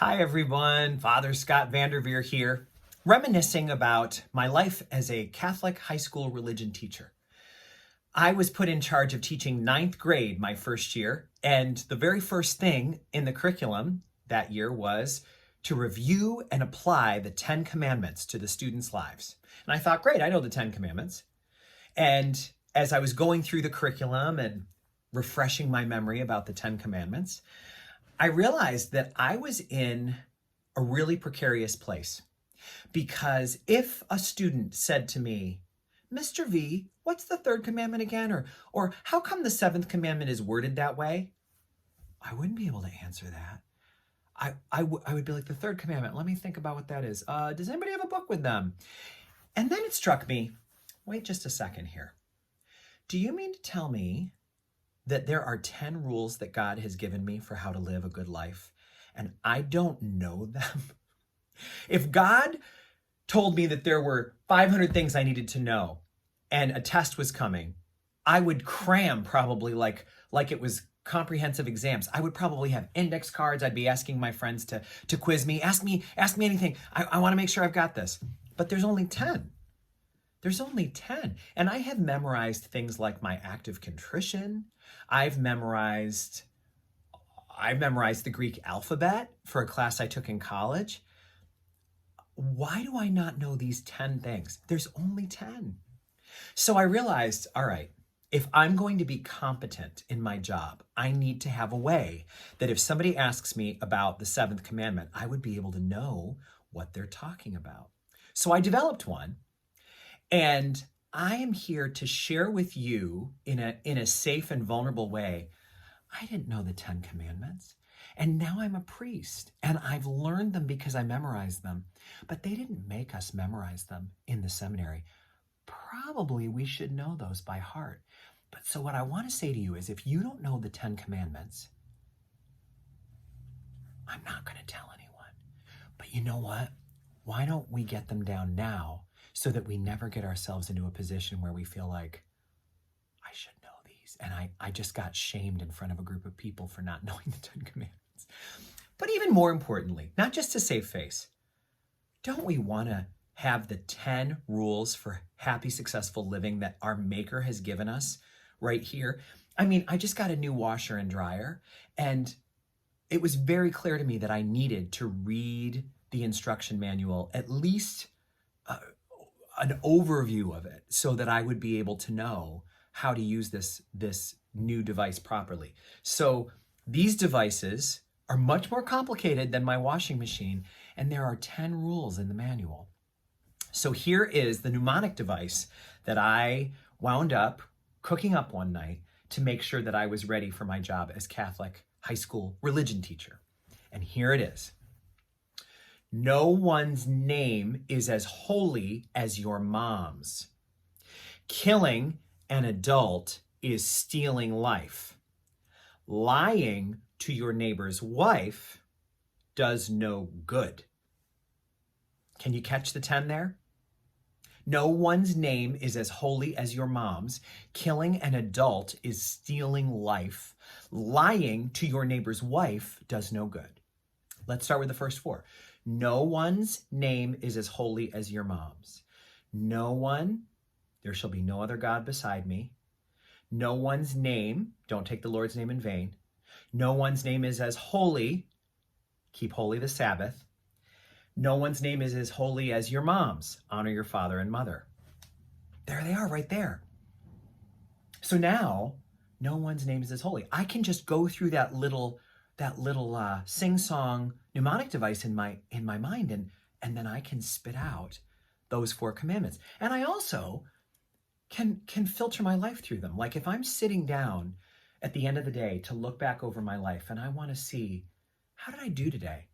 Hi everyone, Father Scott Vanderveer here, reminiscing about my life as a Catholic high school religion teacher. I was put in charge of teaching ninth grade my first year, and the very first thing in the curriculum that year was to review and apply the 10 Commandments to the students' lives. And I thought, great, I know the 10 Commandments. And as I was going through the curriculum and refreshing my memory about the 10 Commandments, I realized that I was in a really precarious place, because if a student said to me, Mr. V, what's the third commandment again? Or how come the seventh commandment is worded that way? I wouldn't be able to answer that. I would be like, the third commandment, let me think about what that is. Does anybody have a book with them? And then it struck me, wait just a second here. Do you mean to tell me that there are 10 rules that God has given me for how to live a good life, and I don't know them? If God told me that there were 500 things I needed to know and a test was coming, I would cram probably like it was comprehensive exams. I would probably have index cards. I'd be asking my friends to quiz me. Ask me anything. I want to make sure I've got this. But there's only 10. There's only 10. And I have memorized things like my act of contrition. I've memorized the Greek alphabet for a class I took in college. Why do I not know these 10 things? There's only 10. So I realized, all right, if I'm going to be competent in my job, I need to have a way that if somebody asks me about the seventh commandment, I would be able to know what they're talking about. So I developed one. And I am here to share with you in a safe and vulnerable way. I didn't know the 10 Commandments, and now I'm a priest, and I've learned them because I memorized them. But they didn't make us memorize them in the seminary. Probably we should know those by heart. But so what I want to say to you is, if you don't know the 10 Commandments, I'm not going to tell anyone. But you know what? Why don't we get them down now, so that we never get ourselves into a position where we feel like, I should know these. And I just got shamed in front of a group of people for not knowing the 10 Commandments. But even more importantly, not just to save face, don't we want to have the 10 rules for happy, successful living that our Maker has given us right here? I mean, I just got a new washer and dryer, and it was very clear to me that I needed to read the instruction manual, at least an overview of it, so that I would be able to know how to use this new device properly. So these devices are much more complicated than my washing machine, and there are 10 rules in the manual. So here is the mnemonic device that I wound up cooking up one night to make sure that I was ready for my job as Catholic high school religion teacher. And here it is. No one's name is as holy as your mom's. Killing an adult is stealing life. Lying to your neighbor's wife does no good. Can you catch the 10 there? No one's name is as holy as your mom's. Killing an adult is stealing life. Lying to your neighbor's wife does no good. Let's start with the first 4. No one's name is as holy as your mom's. No one, there shall be no other God beside me. No one's name, don't take the Lord's name in vain. No one's name is as holy, keep holy the Sabbath. No one's name is as holy as your mom's, honor your father and mother. There they are right there. So now, no one's name is as holy. I can just go through that little sing-song mnemonic device in my mind, and then I can spit out those 4 commandments. And I also can filter my life through them. Like if I'm sitting down at the end of the day to look back over my life and I want to see, how did I do today?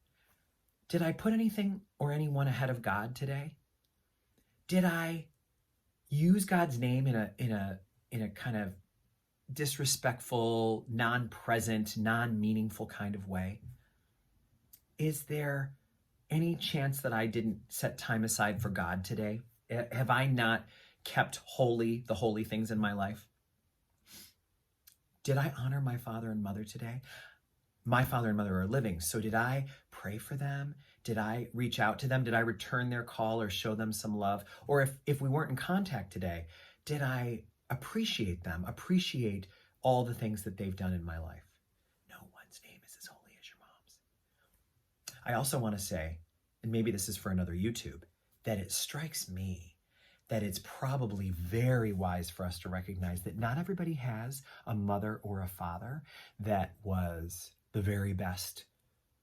Did I put anything or anyone ahead of God today? Did I use God's name in a kind of disrespectful, non-present, non-meaningful kind of way? Is there any chance that I didn't set time aside for God today? Have I not kept holy the holy things in my life? Did I honor my father and mother today? My father and mother are living, so did I pray for them? Did I reach out to them? Did I return their call or show them some love? Or if we weren't in contact today, did I appreciate them, appreciate all the things that they've done in my life? No one's name is as holy as your mom's. I also want to say, and maybe this is for another YouTube, that it strikes me that it's probably very wise for us to recognize that not everybody has a mother or a father that was the very best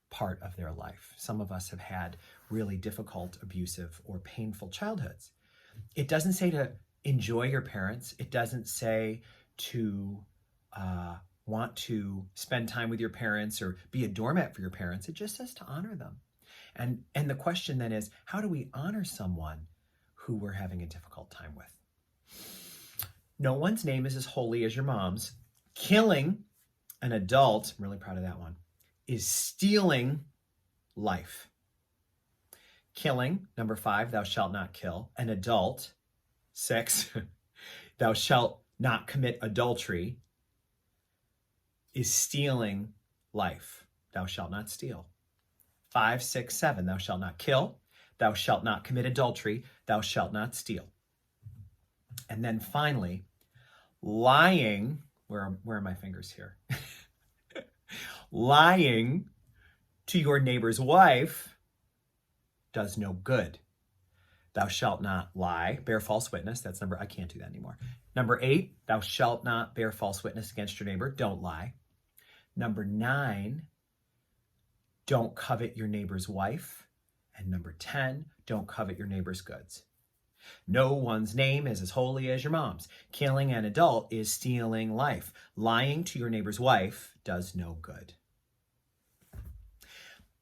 part of their life. Some of us have had really difficult, abusive, or painful childhoods. It doesn't say to enjoy your parents. It doesn't say to want to spend time with your parents or be a doormat for your parents. It just says to honor them. And the question then is, how do we honor someone who we're having a difficult time with? No one's name is as holy as your mom's. Killing an adult, I'm really proud of that one, is stealing life. Killing, number 5, thou shalt not kill. An adult, 6, thou shalt not commit adultery, is stealing life. Thou shalt not steal. 5, 6, 7, thou shalt not kill. Thou shalt not commit adultery. Thou shalt not steal. And then finally, lying, where are my fingers here? Lying to your neighbor's wife does no good. Thou shalt not lie, bear false witness. I can't do that anymore. Number 8, thou shalt not bear false witness against your neighbor. Don't lie. Number 9, don't covet your neighbor's wife. And number 10, don't covet your neighbor's goods. No one's name is as holy as your mom's. Killing an adult is stealing life. Lying to your neighbor's wife does no good.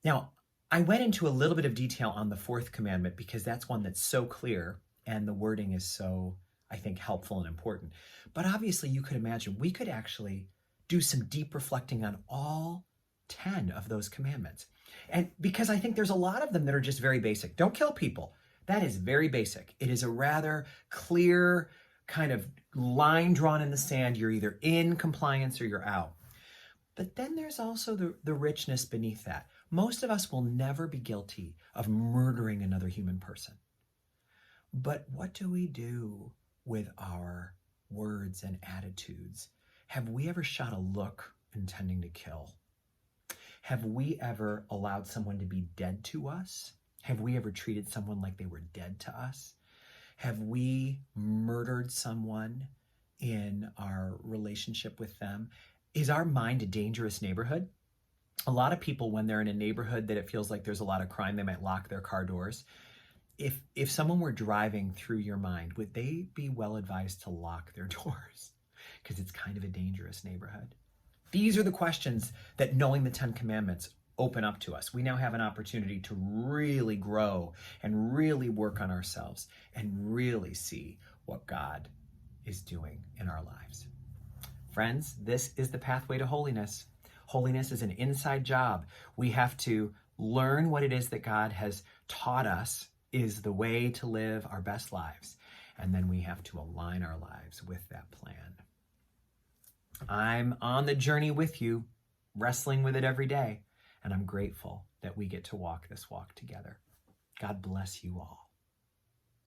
Now, I went into a little bit of detail on the 4th commandment because that's one that's so clear and the wording is so, I think, helpful and important. But obviously, you could imagine we could actually do some deep reflecting on all 10 of those commandments. And because I think there's a lot of them that are just very basic. Don't kill people. That is very basic. It is a rather clear kind of line drawn in the sand. You're either in compliance or you're out. But then there's also the richness beneath that. Most of us will never be guilty of murdering another human person. But what do we do with our words and attitudes? Have we ever shot a look intending to kill? Have we ever allowed someone to be dead to us? Have we ever treated someone like they were dead to us? Have we murdered someone in our relationship with them? Is our mind a dangerous neighborhood? A lot of people, when they're in a neighborhood that it feels like there's a lot of crime, they might lock their car doors. If someone were driving through your mind, would they be well advised to lock their doors? Because it's kind of a dangerous neighborhood. These are the questions that knowing the 10 commandments open up to us. We now have an opportunity to really grow and really work on ourselves and really see what God is doing in our lives. Friends, this is the pathway to holiness. Holiness is an inside job. We have to learn what it is that God has taught us is the way to live our best lives. And then we have to align our lives with that plan. I'm on the journey with you, wrestling with it every day, and I'm grateful that we get to walk this walk together. God bless you all.